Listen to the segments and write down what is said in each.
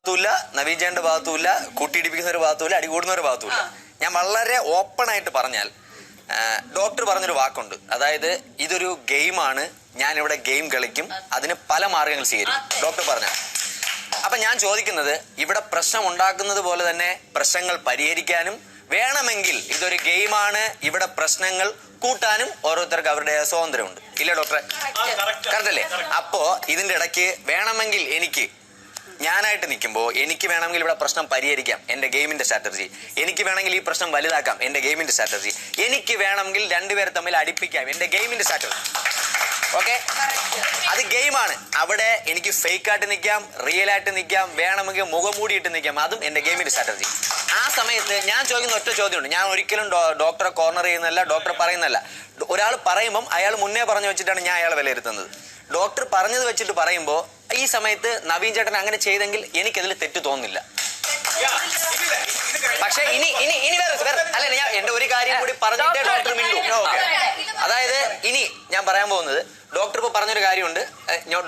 നവീജന്റെ ഭാഗത്തുമില്ല, കൂട്ടിയിടിപ്പിക്കുന്ന ഒരു ഭാഗത്തുമില്ല, അടികൂടുന്ന ഒരു ഭാഗത്തുമില്ല. ഞാൻ വളരെ ഓപ്പൺ ആയിട്ട് പറഞ്ഞാൽ, ഡോക്ടർ പറഞ്ഞൊരു വാക്കുണ്ട്, അതായത് ഇതൊരു ഗെയിമാണ്, ഞാനിവിടെ ഗെയിം കളിക്കും, അതിന് പല മാർഗങ്ങൾ സ്വീകരിക്കും, ഡോക്ടർ പറഞ്ഞ. അപ്പൊ ഞാൻ ചോദിക്കുന്നത്, ഇവിടെ പ്രശ്നം ഉണ്ടാക്കുന്നത് പോലെ തന്നെ പ്രശ്നങ്ങൾ പരിഹരിക്കാനും വേണമെങ്കിൽ ഇതൊരു ഗെയിമാണ്, ഇവിടെ പ്രശ്നങ്ങൾ കൂട്ടാനും ഓരോരുത്തർക്ക് അവരുടെ സ്വാതന്ത്ര്യമുണ്ട്. ഇല്ലേ ഡോക്ടറെ? കറക്റ്റ് അല്ലേ? അപ്പോ ഇതിന്റെ ഇടയ്ക്ക് വേണമെങ്കിൽ ഞാനായിട്ട് നിൽക്കുമ്പോൾ എനിക്ക് വേണമെങ്കിൽ ഇവിടെ പ്രശ്നം പരിഹരിക്കാം, എന്റെ ഗെയിമിന്റെ സ്ട്രാറ്റജി. എനിക്ക് വേണമെങ്കിൽ ഈ പ്രശ്നം വലുതാക്കാം, എന്റെ ഗെയിമിന്റെ സ്ട്രാറ്റജി. എനിക്ക് വേണമെങ്കിൽ രണ്ടുപേരെ തമ്മിൽ അടുപ്പിക്കാം, എന്റെ ഗെയിമിന്റെ സ്ട്രാറ്റജി. ഓക്കെ, അത് ഗെയിമാണ്. അവിടെ എനിക്ക് ഫേക്ക് ആയിട്ട് നിൽക്കാം, റിയൽ ആയിട്ട് നിൽക്കാം, വേണമെങ്കിൽ മുഖം മൂടിയിട്ട് നിൽക്കാം, അതും എന്റെ ഗെയിമിന്റെ സ്ട്രാറ്റജി. ആ സമയത്ത് ഞാൻ ചോദിക്കുന്ന ഒറ്റ ചോദ്യമുണ്ട്. ഞാൻ ഒരിക്കലും ഡോക്ടറെ കോർണർ ചെയ്യുന്നതല്ല, ഡോക്ടർ പറയുന്നതല്ല. ഒരാൾ പറയുമ്പം അയാൾ മുന്നേ പറഞ്ഞു വെച്ചിട്ടാണ് ഞാൻ അയാളെ വിലയിരുത്തുന്നത്. ഡോക്ടർ പറഞ്ഞത് വെച്ചിട്ട് പറയുമ്പോൾ ഈ സമയത്ത് നവീൻ ചേട്ടൻ അങ്ങനെ ചെയ്തെങ്കിൽ എനിക്കതിൽ തെറ്റ് തോന്നുന്നില്ല. പക്ഷെ ഇനി അല്ല, ഞാൻ എന്റെ ഒരു കാര്യം കൂടി പറഞ്ഞിട്ടേ ഡോക്ടർ മിണ്ടു. അതായത് ഇനി ഞാൻ പറയാൻ പോകുന്നത്, ഡോക്ടർ ഇപ്പൊ പറഞ്ഞൊരു കാര്യമുണ്ട്.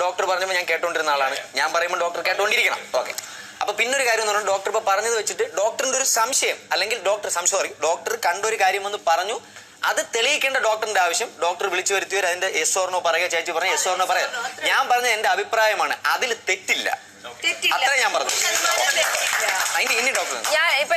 ഡോക്ടർ പറഞ്ഞപ്പോൾ ഞാൻ കേട്ടോണ്ടിരുന്ന ആളാണ്, ഞാൻ പറയുമ്പോൾ ഡോക്ടർ കേട്ടോണ്ടിരിക്കണം. ഓക്കെ, അപ്പൊ പിന്നൊരു കാര്യം എന്ന് പറഞ്ഞാൽ, ഡോക്ടർ ഇപ്പൊ പറഞ്ഞത് വെച്ചിട്ട് ഡോക്ടറിന്റെ ഒരു സംശയം, അല്ലെങ്കിൽ ഡോക്ടർ കണ്ടൊരു കാര്യം എന്ന് പറഞ്ഞു, അത് തെളിയിക്കേണ്ട ഡോക്ടറിന്റെ ആവശ്യം. ഡോക്ടർ വിളിച്ചു വരുത്തിയവർ അതിന്റെ യെസ് ഓർ നോ പറയുക, ചേച്ചി പറഞ്ഞ യെസ് ഓർ നോ പറയാം. ഞാൻ പറഞ്ഞ എന്റെ അഭിപ്രായമാണ്, അതിൽ തെറ്റില്ല, അത്ര ഞാൻ പറഞ്ഞു. ഇനി ഡോക്ടർ